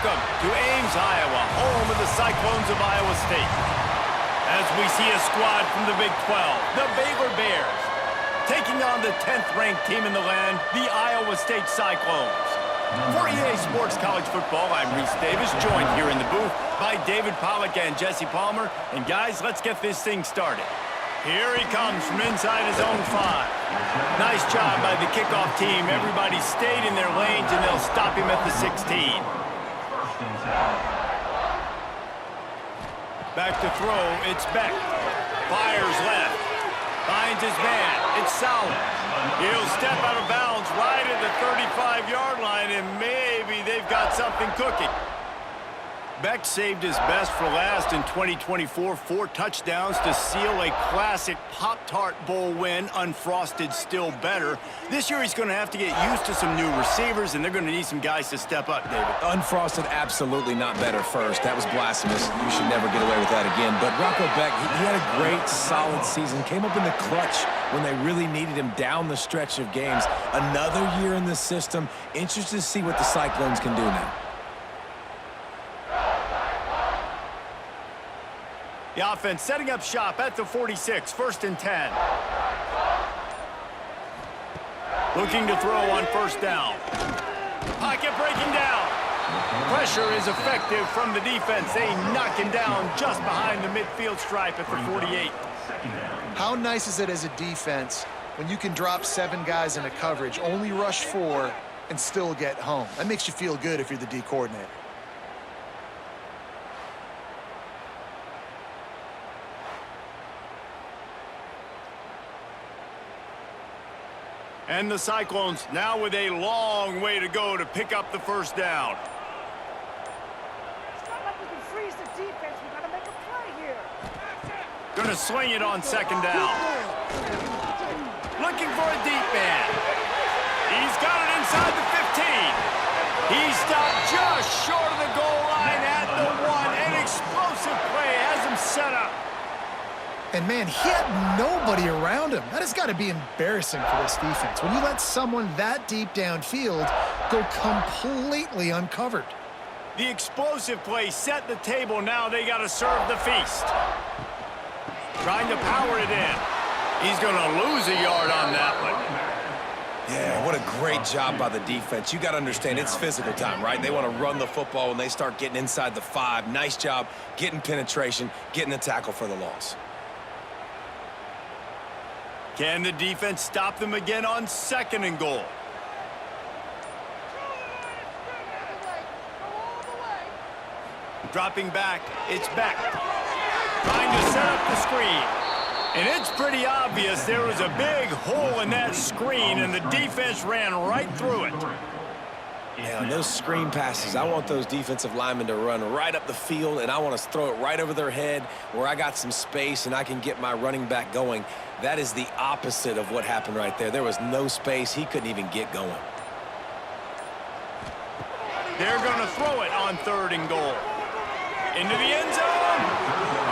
Welcome to Ames, Iowa, home of the Cyclones of Iowa State. As we see a squad from the Big 12, the Baylor Bears, taking on the 10th-ranked team in the land, the Iowa State Cyclones. For EA Sports College Football, I'm Reese Davis, joined here in the booth by David Pollack and Jesse Palmer. And guys, let's get this thing started. Here he comes from inside his own 5. Nice job by the kickoff team. Everybody stayed in their lanes, and they'll stop him at the 16. Back to throw, it's Beck. Fires left. Finds his man. It's solid. He'll step out of bounds right at the 35-yard line, and maybe they've got something cooking. Beck saved his best for last in 2024. 4 touchdowns to seal a classic Pop-Tart Bowl win. Unfrosted, still better. This year he's going to have to get used to some new receivers, and they're going to need some guys to step up, David. Unfrosted, absolutely not better first. That was blasphemous. You should never get away with that again. But Rocco Beck, he had a great, solid season. Came up in the clutch when they really needed him down the stretch of games. Another year in the system. Interested to see what the Cyclones can do now. The offense setting up shop at the 46, 1st and 10. Looking to throw on 1st down. Pocket breaking down. Pressure is effective from the defense. They knock him down just behind the midfield stripe at the 48. How nice is it as a defense when you can drop 7 guys in a coverage, only rush 4, and still get home? That makes you feel good if you're the D coordinator. And the Cyclones now with a long way to go to pick up the 1st down. It's not like we can freeze the defense. We gotta make a play here. Gonna swing it on 2nd down. Looking for a deep man. He's got it inside the 15. He stopped just short of the goal line at the 1. An explosive play has him set up. And, man, he had nobody around him. That has got to be embarrassing for this defense. When you let someone that deep downfield go completely uncovered. The explosive play set the table. Now they got to serve the feast. Trying to power it in. He's going to lose a yard on that one. Yeah, what a great job by the defense. You got to understand, it's physical time, right? They want to run the football when they start getting inside the 5. Nice job getting penetration, getting the tackle for the loss. Can the defense stop them again on 2nd and goal? Dropping back, it's Beck. Trying to set up the screen. And it's pretty obvious there was a big hole in that screen, and the defense ran right through it. Yeah, on those screen passes, I want those defensive linemen to run right up the field, and I want to throw it right over their head where I got some space and I can get my running back going. That is the opposite of what happened right there. There was no space. He couldn't even get going. They're going to throw it on 3rd and goal. Into the end zone.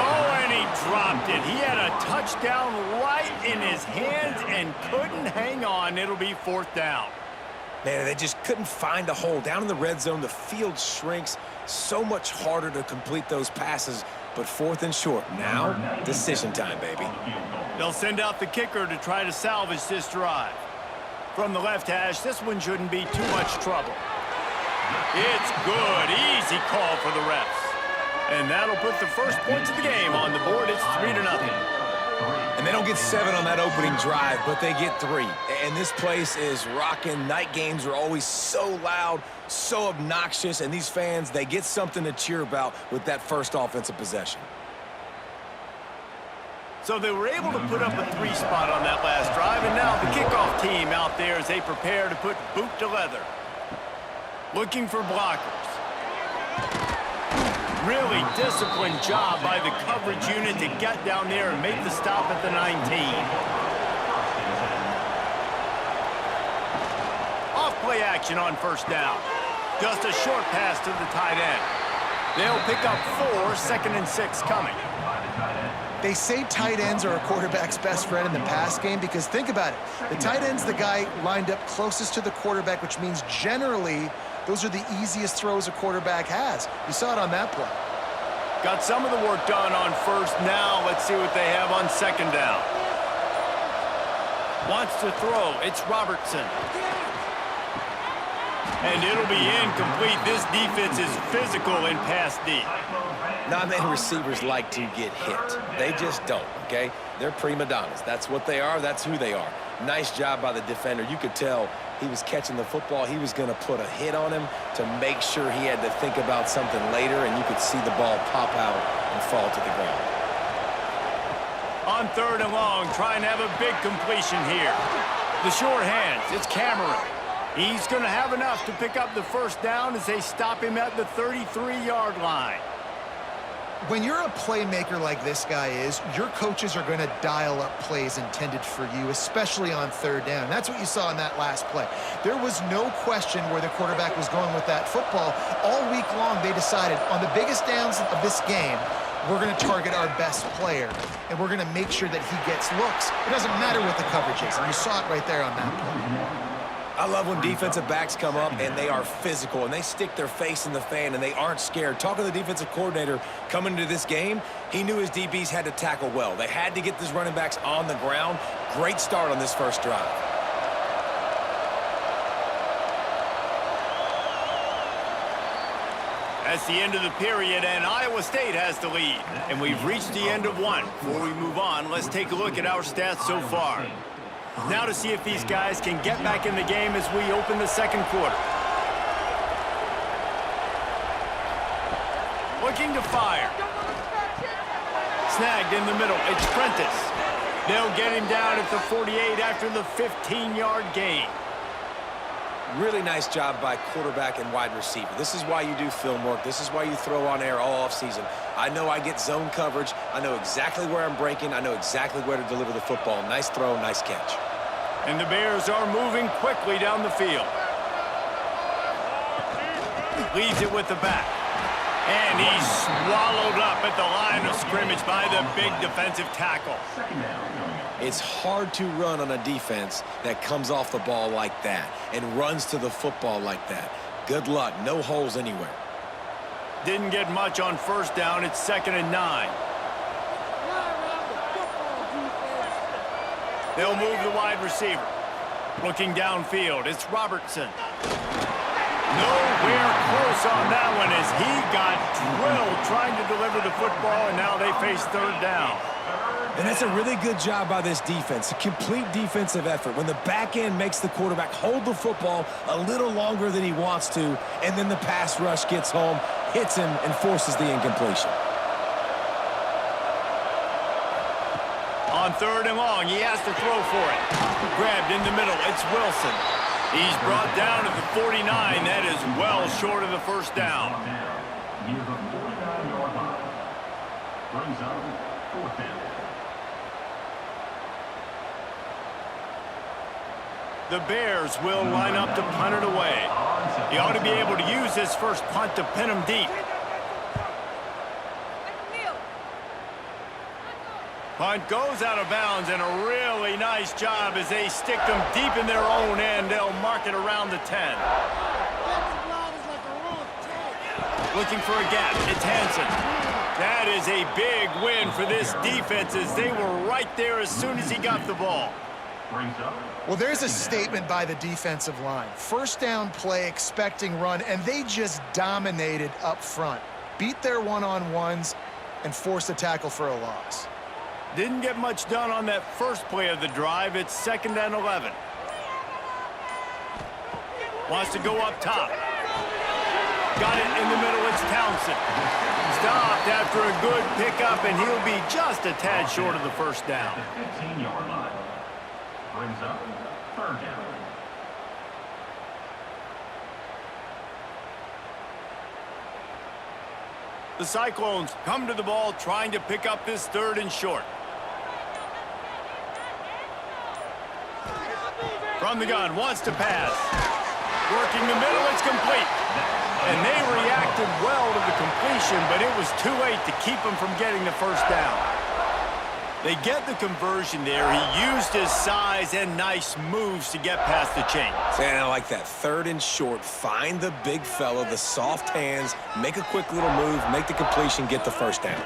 Oh, and he dropped it. He had a touchdown right in his hands and couldn't hang on. It'll be 4th down. Man, they just couldn't find a hole. Down in the red zone, the field shrinks. So much harder to complete those passes, but 4th and short. Now, decision time, baby. They'll send out the kicker to try to salvage this drive. From the left hash, this one shouldn't be too much trouble. It's good. Easy call for the refs. And that'll put the first points of the game on the board. It's 3-0. And they don't get 7 on that opening drive, but they get 3. And this place is rocking. Night games are always so loud, so obnoxious, and these fans, they get something to cheer about with that first offensive possession. So they were able to put up a 3 spot on that last drive, and now the kickoff team out there as they prepare to put boot to leather. Looking for blockers. Really disciplined job by the coverage unit to get down there and make the stop at the 19. Off play action on 1st down. Just a short pass to the tight end. They'll pick up 4, 2nd and 6 coming. They say tight ends are a quarterback's best friend in the pass game because think about it. The tight end's the guy lined up closest to the quarterback, which means generally those are the easiest throws a quarterback has. You saw it on that play. Got some of the work done on first. Now let's see what they have on second down. Wants to throw. It's Robertson. And it'll be incomplete. This defense is physical in pass deep. Non-man receivers like to get hit. They just don't, okay? They're prima donnas. That's what they are. That's who they are. Nice job by the defender. You could tell he was catching the football. He was going to put a hit on him to make sure he had to think about something later, and you could see the ball pop out and fall to the ground. On third and long, trying to have a big completion here. The short hands, it's Cameron. He's going to have enough to pick up the first down as they stop him at the 33-yard line. When you're a playmaker like this guy is, your coaches are going to dial up plays intended for you, especially on third down. That's what you saw in that last play. There was no question where the quarterback was going with that football. All week long, they decided on the biggest downs of this game, we're going to target our best player, and we're going to make sure that he gets looks. It doesn't matter what the coverage is, and you saw it right there on that play. I love when defensive backs come up and they are physical and they stick their face in the fan and they aren't scared. Talking to the defensive coordinator coming into this game, he knew his DBs had to tackle well. They had to get these running backs on the ground. Great start on this first drive. That's the end of the period, and Iowa State has the lead. And we've reached the end of one. Before we move on, let's take a look at our stats so far. Now to see if these guys can get back in the game as we open the second quarter. Looking to fire. Snagged in the middle. It's Prentice. They'll get him down at the 48 after the 15-yard gain. Really nice job by quarterback and wide receiver. This is why you do film work. This is why you throw on air all offseason. I know I get zone coverage. I know exactly where I'm breaking. I know exactly where to deliver the football. Nice throw, nice catch. And the Bears are moving quickly down the field. Leads it with the back. And he's swallowed up at the line of scrimmage by the big defensive tackle. It's hard to run on a defense that comes off the ball like that and runs to the football like that. Good luck. No holes anywhere. Didn't get much on first down. It's 2nd and 9. They'll move the wide receiver. Looking downfield, it's Robertson. Nowhere close on that one as he got drilled trying to deliver the football, and now they face third down. And that's a really good job by this defense, a complete defensive effort. When the back end makes the quarterback hold the football a little longer than he wants to, and then the pass rush gets home, hits him, and forces the incompletion. On third and long, he has to throw for it. Grabbed in the middle, it's Wilson. He's brought down at the 49. That is well short of the first down. The Bears will line up to punt it away. He ought to be able to use this first punt to pin him deep. Punt goes out of bounds, and a really nice job as they stick them deep in their own end. They'll mark it around the 10. Looking for a gap. It's Hansen. That is a big win for this defense as they were right there as soon as he got the ball. Well, there's a statement by the defensive line. First down play, expecting run, and they just dominated up front. Beat their one-on-ones and forced a tackle for a loss. Didn't get much done on that first play of the drive. It's 2nd and 11. Wants to go up top. Got it in the middle. It's Townsend. Stopped after a good pickup, and he'll be just a tad short of the first down. 15-yard line. Brings up third down. The Cyclones come to the ball trying to pick up this 3rd and short. From the gun, wants to pass. Working the middle, it's complete. And they reacted well to the completion, but it was too late to keep them from getting the first down. They get the conversion there. He used his size and nice moves to get past the chains. And I like that. 3rd and short. Find the big fella, the soft hands, make a quick little move, make the completion, get the first down.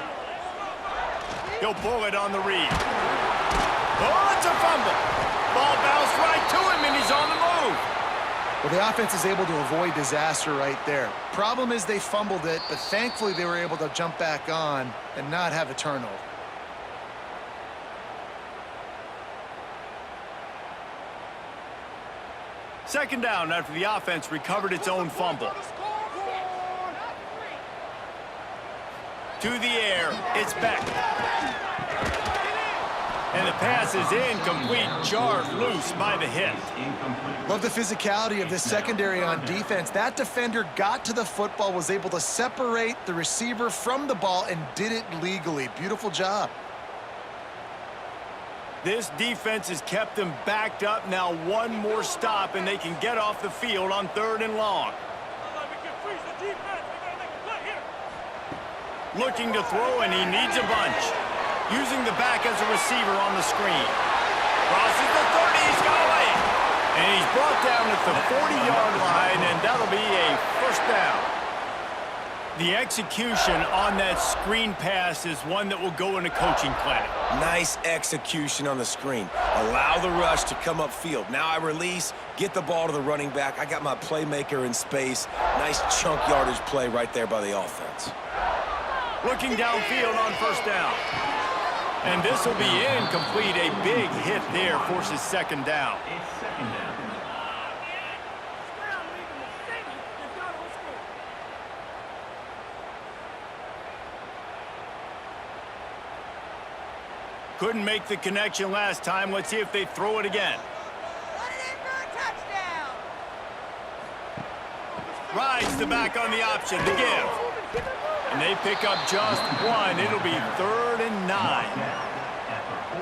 He'll pull it on the read. Oh, it's a fumble. Ball bounced right to him, and he's on the move. Well, the offense is able to avoid disaster right there. Problem is they fumbled it, but thankfully they were able to jump back on and not have a turnover. Second down after the offense recovered its own fumble. To the air, it's back. And the pass is incomplete, jarred loose by the hit. Love the physicality of this secondary on defense. That defender got to the football, was able to separate the receiver from the ball, and did it legally. Beautiful job. This defense has them backed up. Now one more stop, and they can get off the field on 3rd and long. Looking to throw, and he needs a bunch. Using the back as a receiver on the screen. Crosses the 30, he's got away. And he's brought down at the 40-yard line, and that'll be a first down. The execution on that screen pass is one that will go in a coaching clinic. Nice execution on the screen. Allow the rush to come upfield. Now I release, get the ball to the running back. I got my playmaker in space. Nice chunk yardage play right there by the offense. Looking downfield on first down. And this will be incomplete. A big hit there forces second down. It's second down. Couldn't make the connection last time. Let's see if they throw it again. Rides the back on the option to give. And they pick up just one. It'll be 3rd and 9.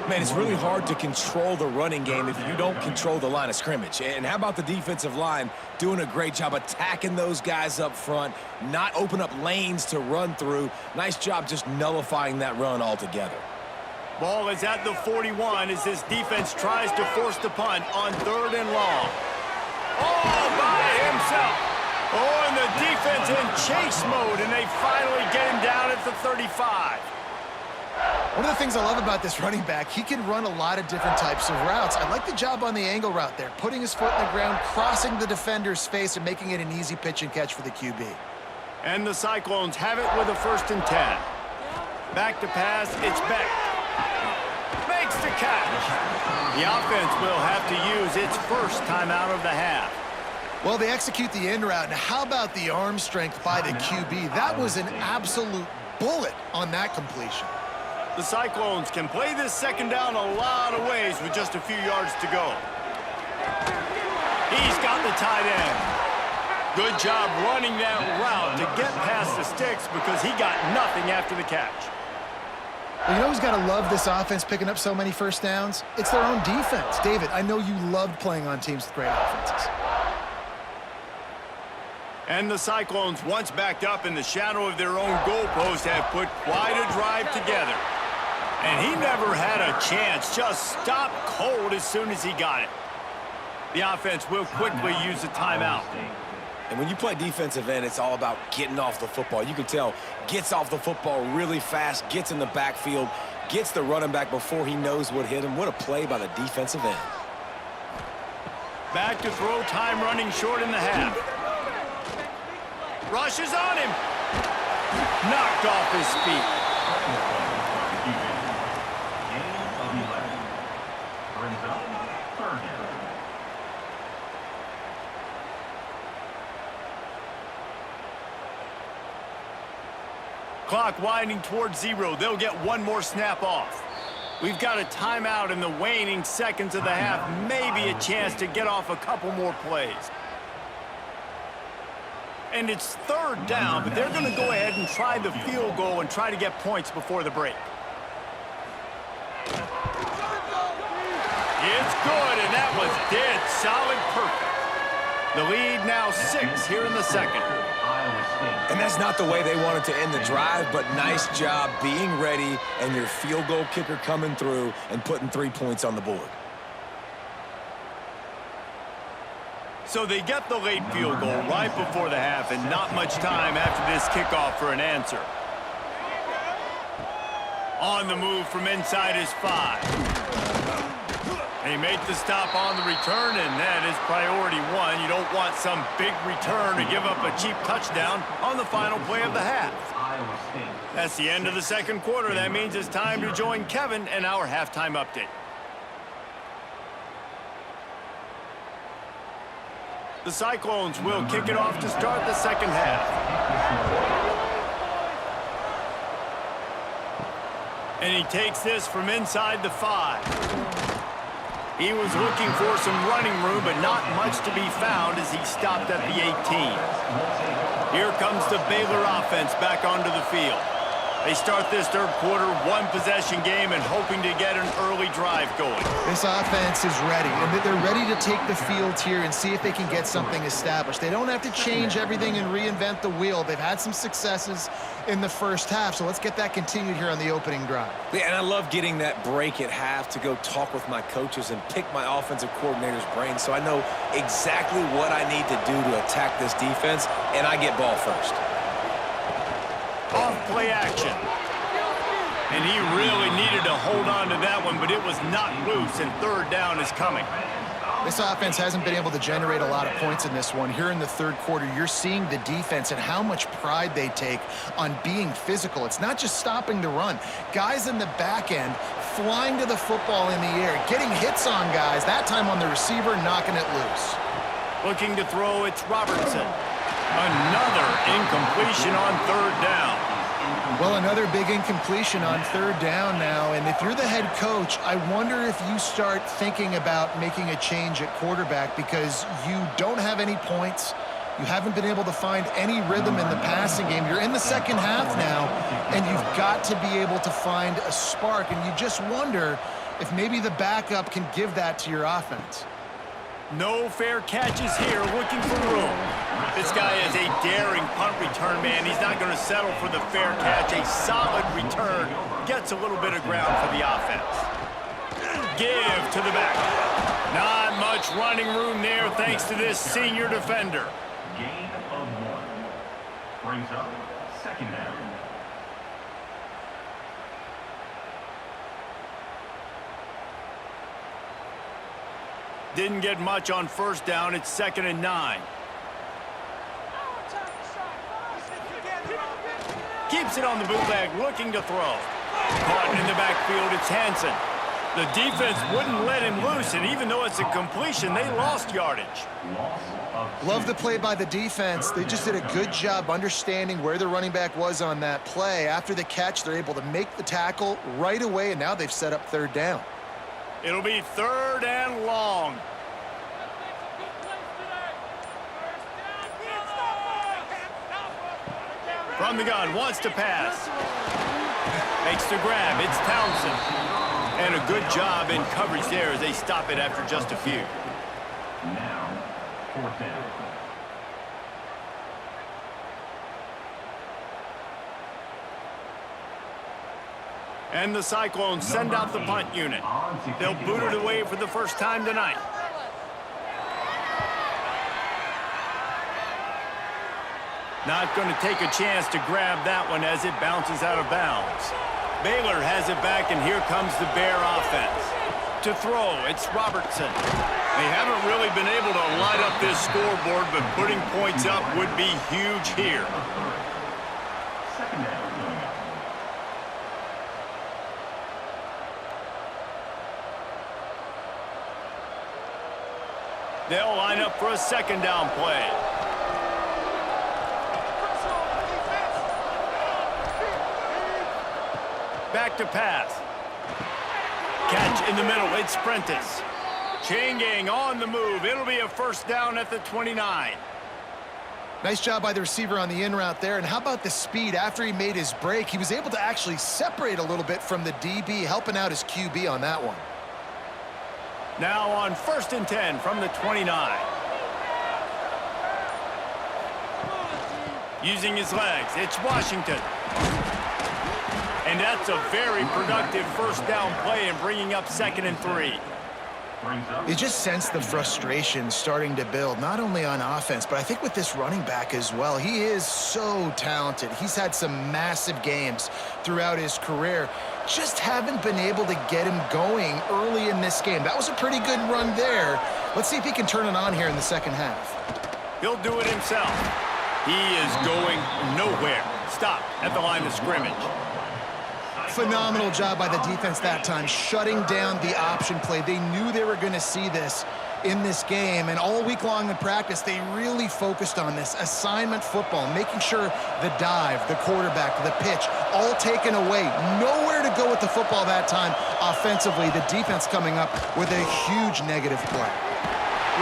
Man, it's really hard to control the running game if you don't control the line of scrimmage. And how about the defensive line doing a great job attacking those guys up front, not open up lanes to run through. Nice job just nullifying that run altogether. Ball is at the 41 as this defense tries to force the punt on 3rd and long. Oh, by himself. Oh, and the defense in chase mode, and they finally get him down at the 35. One of the things I love about this running back, he can run a lot of different types of routes. I like the job on the angle route there, putting his foot in the ground, crossing the defender's face, and making it an easy pitch and catch for the QB. And the Cyclones have it with a 1st and 10. Back to pass, it's Beck. Makes the catch. The offense will have to use its first timeout of the half. Well, they execute the end route. Now, how about the arm strength by the QB? That was an absolute bullet on that completion. The Cyclones can play this second down a lot of ways with just a few yards to go. He's got the tight end. Good job running that route to get past the sticks because he got nothing after the catch. Well, you know who's got to love this offense picking up so many first downs? It's their own defense. David, I know you loved playing on teams with great offenses. And the Cyclones, once backed up in the shadow of their own goalpost, have put quite a drive together. And he never had a chance, just stopped cold as soon as he got it. The offense will quickly use a timeout. And when you play defensive end, it's all about getting off the football. You can tell, gets off the football really fast, gets in the backfield, gets the running back before he knows what hit him. What a play by the defensive end. Back to throw, time running short in the half. Rushes on him. Knocked off his feet. Gain of 11. Brings up 3rd down. Clock winding towards 0. They'll get one more snap off. We've got a timeout in the waning seconds of the half. Maybe a chance to get off a couple more plays. And it's 3rd down, but they're going to go ahead and try the field goal and try to get points before the break. It's good, and that was dead solid perfect. The lead now 6 here in the second. Iowa State. And that's not the way they wanted to end the drive, but nice job being ready and your field goal kicker coming through and putting 3 points on the board. So they get the late field goal right before the half and not much time after this kickoff for an answer. On the move from inside his 5. They make the stop on the return, and that is priority 1. You don't want some big return to give up a cheap touchdown on the final play of the half. Iowa State. That's the end of the second quarter. That means it's time to join Kevin and our halftime update. The Cyclones will kick it off to start the second half. And he takes this from inside the 5. He was looking for some running room, but not much to be found as he stopped at the 18. Here comes the Baylor offense back onto the field. They start this third quarter one-possession game and hoping to get an early drive going. This offense is ready, and they're ready to take the field here and see if they can get something established. They don't have to change everything and reinvent the wheel. They've had some successes in the first half, so let's get that continued here on the opening drive. Yeah, and I love getting that break at half to go talk with my coaches and pick my offensive coordinator's brain so I know exactly what I need to do to attack this defense, and I get ball first. Off play action. And he really needed to hold on to that one, but it was not loose, and third down is coming. This offense hasn't been able to generate a lot of points in this one. Here in the third quarter, you're seeing the defense and how much pride they take on being physical. It's not just stopping the run. Guys in the back end flying to the football in the air, getting hits on guys, that time on the receiver, knocking it loose. Looking to throw, it's Robertson. Another incompletion on third down. Well, another big incompletion on third down now, and if you're the head coach, I wonder if you start thinking about making a change at quarterback because you don't have any points. You haven't been able to find any rhythm in the passing game. You're in the second half now, and you've got to be able to find a spark, and you just wonder if maybe the backup can give that to your offense. No fair catches here, looking for room. This guy is a daring punt return man. He's not going to settle for the fair catch. A solid return gets a little bit of ground for the offense. Give to the back. Not much running room there thanks to this senior defender. Gain of 1. Brings up second down. Didn't get much on first down. It's 2nd and 9. Keeps it on the bootleg, looking to throw. Caught in the backfield, it's Hansen. The defense wouldn't let him loose, and even though it's a completion, they lost yardage. Love the play by the defense. They just did a good job understanding where the running back was on that play. After the catch, they're able to make the tackle right away, and now they've set up third down. It'll be 3rd and long. From the gun, wants to pass. Makes the grab, it's Townsend. And a good job in coverage there as they stop it after just a few. Now, 4th down. And the Cyclones send out the punt unit. They'll boot it away for the first time tonight. Not going to take a chance to grab that one as it bounces out of bounds. Baylor has it back, and here comes the Bear offense. To throw, it's Robertson. They haven't really been able to light up this scoreboard, but putting points up would be huge here. Second down. They'll line up for a 2nd down play. Back to pass. Catch in the middle, it's Prentice. Chain gang on the move. It'll be a 1st down at the 29. Nice job by the receiver on the in route there. And how about the speed? After he made his break, he was able to actually separate a little bit from the DB, helping out his QB on that one. Now on 1st and 10 from the 29. Using his legs, it's Washington. And that's a very productive first down play and bringing up 2nd and 3. You just sense the frustration starting to build, not only on offense, but I think with this running back as well. He is so talented. He's had some massive games throughout his career. Just haven't been able to get him going early in this game. That was a pretty good run there. Let's see if he can turn it on here in the second half. He'll do it himself. He is going nowhere. Stop at the line of scrimmage. Phenomenal job by the defense that time, shutting down the option play. They knew they were going to see this in this game, and all week long in practice, they really focused on this assignment football, making sure the dive, the quarterback, the pitch, all taken away. Nowhere to go with the football that time offensively. The defense coming up with a huge negative play.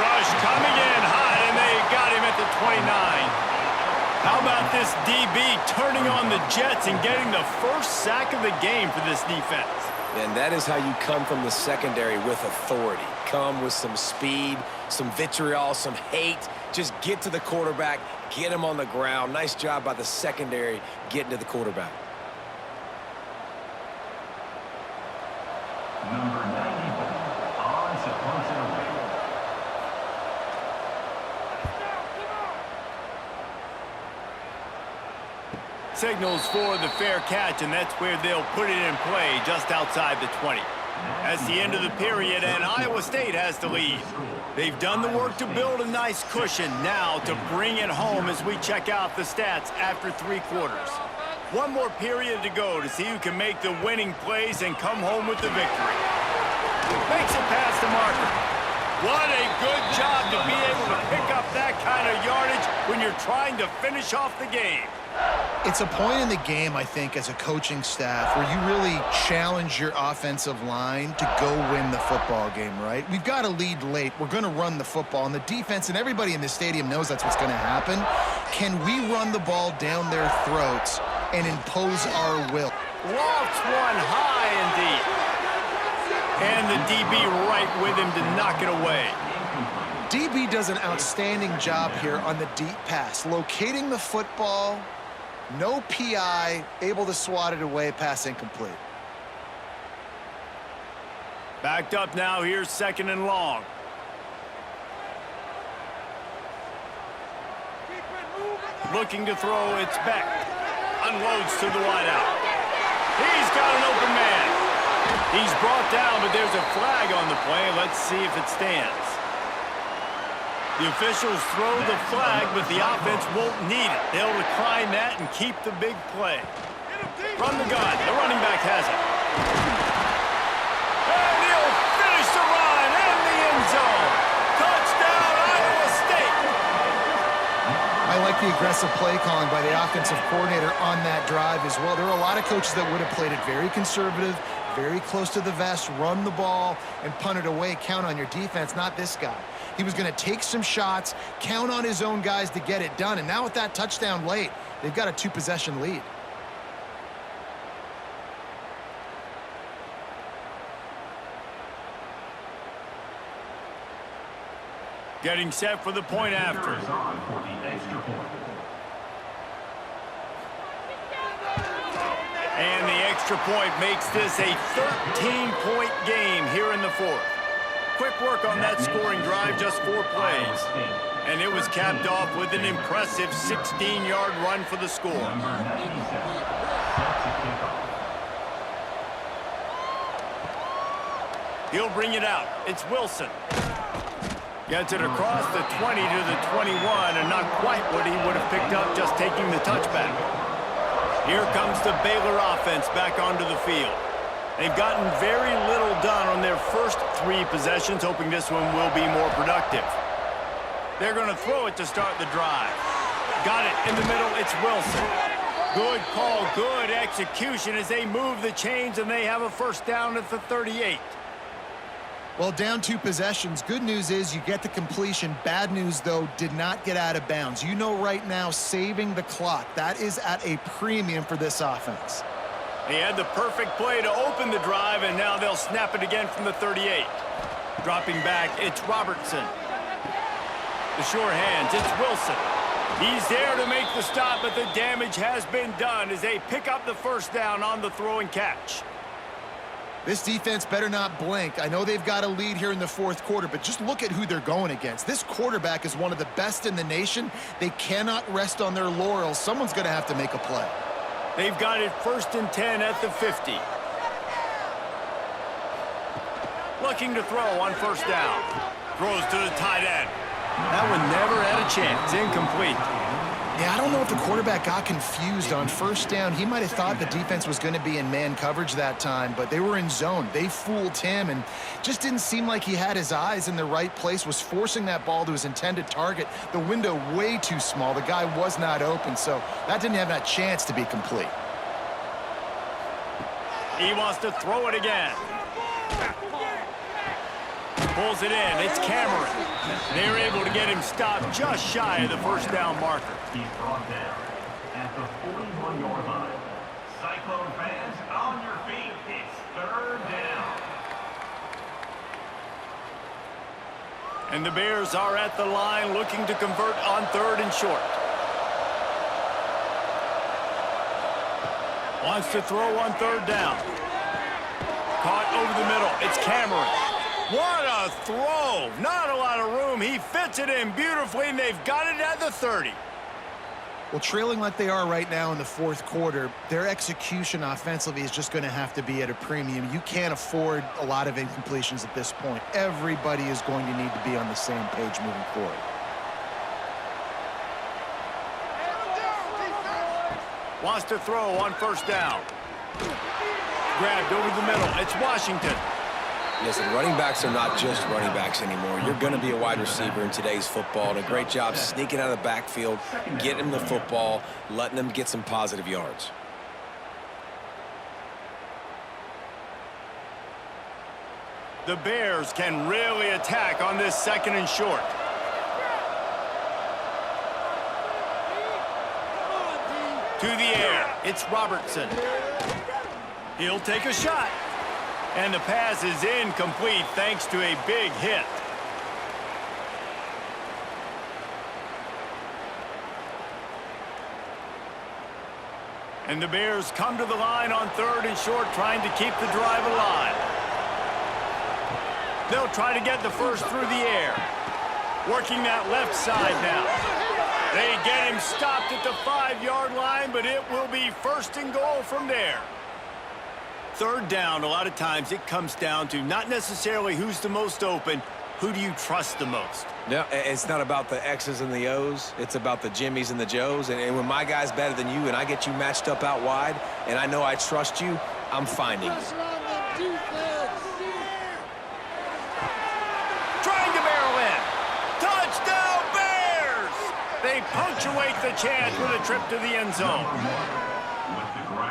Rush coming in high, and they got him at the 29. How about this DB turning on the Jets and getting the first sack of the game for this defense? And that is how you come from the secondary with authority. Come with some speed, some vitriol, some hate. Just get to the quarterback, get him on the ground. Nice job by the secondary getting to the quarterback. Number 94, on to punt it away. Signals for the fair catch, and that's where they'll put it in play just outside the 20. That's the end of the period, and Iowa State has the lead. They've done the work to build a nice cushion. Now to bring it home as we check out the stats after 3 quarters. One more period to go to see who can make the winning plays and come home with the victory. Makes it past the marker. What a good job to be able to pick up that kind of yardage when you're trying to finish off the game. It's a point in the game, I think, as a coaching staff where you really challenge your offensive line to go win the football game, right? We've got a lead late. We're going to run the football, and the defense and everybody in the stadium knows that's what's going to happen. Can we run the ball down their throats and impose our will? Lofts one high indeed. And the DB right with him to knock it away. DB does an outstanding job here on the deep pass, locating the football, no PI, able to swat it away, pass incomplete. Backed up now, here's 2nd and long. Looking to throw, it's Beck. Unloads to the wideout. He's got an open man. He's brought down, but there's a flag on the play. Let's see if it stands. The officials throw the flag, but the offense won't need it. They'll decline that and keep the big play. From the gun, the running back has it. And he'll finish the run in the end zone. Touchdown, Iowa State. I like the aggressive play calling by the offensive coordinator on that drive as well. There are a lot of coaches that would have played it very conservative, very close to the vest, run the ball, and punt it away. Count on your defense, not this guy. He was going to take some shots, count on his own guys to get it done. And now with that touchdown late, they've got a 2-possession lead. Getting set for the point after. For the extra point. And the extra point makes this a 13-point game here in the 4th. Quick work on that scoring drive, just 4 plays. And it was capped off with an impressive 16-yard run for the score. Number 97, set to kick off. He'll bring it out. It's Wilson. Gets it across the 20 to the 21, and not quite what he would have picked up just taking the touchback. Here comes the Baylor offense back onto the field. They've gotten very little done on their first 3 possessions, hoping this one will be more productive. They're going to throw it to start the drive. Got it in the middle, it's Wilson. Good call, good execution as they move the chains, and they have a first down at the 38. Well, down 2 possessions. Good news is you get the completion. Bad news, though, did not get out of bounds. You know right now, saving the clock. That is at a premium for this offense. He had the perfect play to open the drive, and now they'll snap it again from the 38. Dropping back, it's Robertson. The sure hands, it's Wilson. He's there to make the stop, but the damage has been done as they pick up the first down on the throw and catch. This defense better not blink. I know they've got a lead here in the fourth quarter, but just look at who they're going against. This quarterback is one of the best in the nation. They cannot rest on their laurels. Someone's going to have to make a play. They've got it 1st and 10 at the 50. Looking to throw on first down. Throws to the tight end. That one never had a chance. Incomplete. Yeah, I don't know if the quarterback got confused on first down. He might have thought the defense was going to be in man coverage that time, but they were in zone. They fooled him and just didn't seem like he had his eyes in the right place, was forcing that ball to his intended target. The window way too small. The guy was not open, so that didn't have that chance to be complete. He wants to throw it again. Pulls it in. It's Cameron. They're able to get him stopped just shy of the first down marker. He's brought down at the 41-yard line. Cyclone fans, on your feet. It's 3rd down. And the Bears are at the line looking to convert on 3rd and short. Wants to throw on 3rd down. Caught over the middle. It's Cameron. What a throw! Not a lot of room. He fits it in beautifully, and they've got it at the 30. Well, trailing like they are right now in the fourth quarter, their execution offensively is just going to have to be at a premium. You can't afford a lot of incompletions at this point. Everybody is going to need to be on the same page moving forward. Wants to throw on first down. Grabbed over the middle. It's Washington. Listen, running backs are not just running backs anymore. You're going to be a wide receiver in today's football, and a great job sneaking out of the backfield, getting them the football, letting them get some positive yards. The Bears can really attack on this 2nd and short. To the air. It's Robertson. He'll take a shot. And the pass is incomplete thanks to a big hit. And the Bears come to the line on 3rd and short, trying to keep the drive alive. They'll try to get the first through the air. Working that left side now. They get him stopped at the 5-yard line, but it will be 1st and goal from there. 3rd down, a lot of times it comes down to not necessarily who's the most open, who do you trust the most? No, it's not about the X's and the O's. It's about the Jimmies and the Joes. And when my guy's better than you and I get you matched up out wide and I know I trust you, I'm finding you. Trying to barrel in. Touchdown, Bears! They punctuate the chance with a trip to the end zone.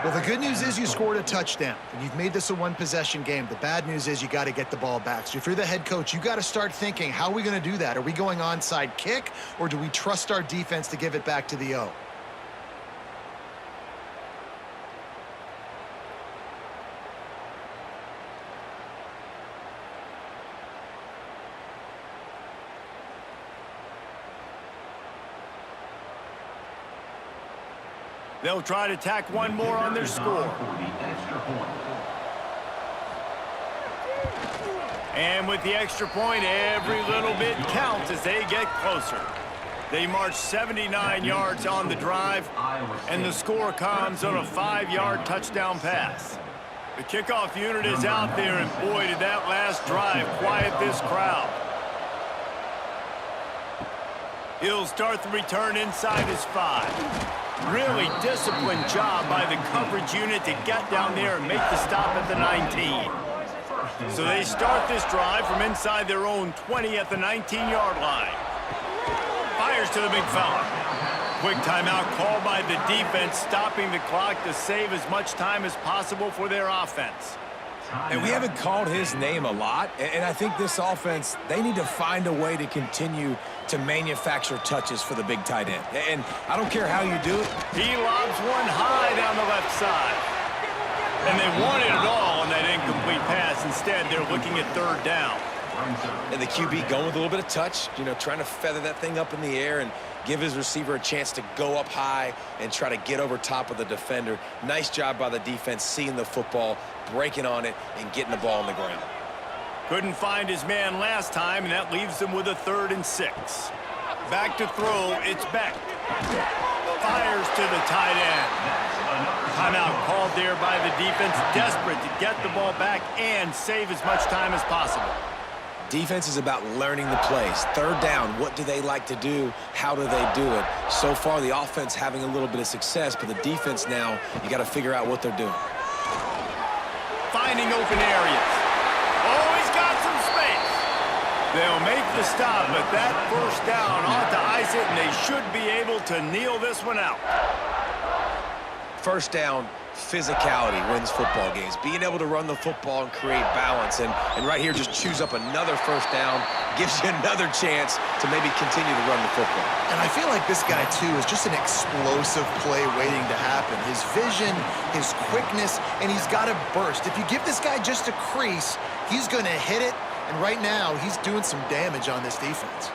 Well, the good news is you scored a touchdown, and you've made this a one-possession game. The bad news is you got to get the ball back. So if you're the head coach, you got to start thinking, how are we going to do that? Are we going onside kick, or do we trust our defense to give it back to the O? They'll try to tack one more on their score. And with the extra point, every little bit counts as they get closer. They march 79 yards on the drive, and the score comes on a 5-yard touchdown pass. The kickoff unit is out there, and boy, did that last drive quiet this crowd. He'll start the return inside his 5. Really disciplined job by the coverage unit to get down there and make the stop at the 19. So they start this drive from inside their own 20 at the 19-yard line. Fires to the big fella. Quick timeout called by the defense, stopping the clock to save as much time as possible for their offense. And we haven't called his name a lot, and I think this offense, they need to find a way to continue to manufacture touches for the big tight end. And I don't care how you do it. He lobs one high down the left side. And they wanted it all on that incomplete pass. Instead, they're looking at 3rd down. And the QB going with a little bit of touch, you know, trying to feather that thing up in the air. And give his receiver a chance to go up high and try to get over top of the defender. Nice job by the defense seeing the football, breaking on it, and getting the ball on the ground. Couldn't find his man last time, and that leaves him with a 3rd and 6. Back to throw, it's Beck. Fires to the tight end. Timeout called there by the defense, desperate to get the ball back and save as much time as possible. Defense is about learning the plays. 3rd down, what do they like to do? How do they do it? So far, the offense having a little bit of success, but the defense now, you got to figure out what they're doing. Finding open areas. Oh, he's got some space. They'll make the stop, but that 1st down ought to ice it, and they should be able to kneel this one out. 1st down, physicality wins football games. Being able to run the football and create balance. And right here, just choose up another 1st down, gives you another chance to maybe continue to run the football. And I feel like this guy, too, is just an explosive play waiting to happen. His vision, his quickness, and he's got a burst. If you give this guy just a crease, he's going to hit it. And right now, he's doing some damage on this defense.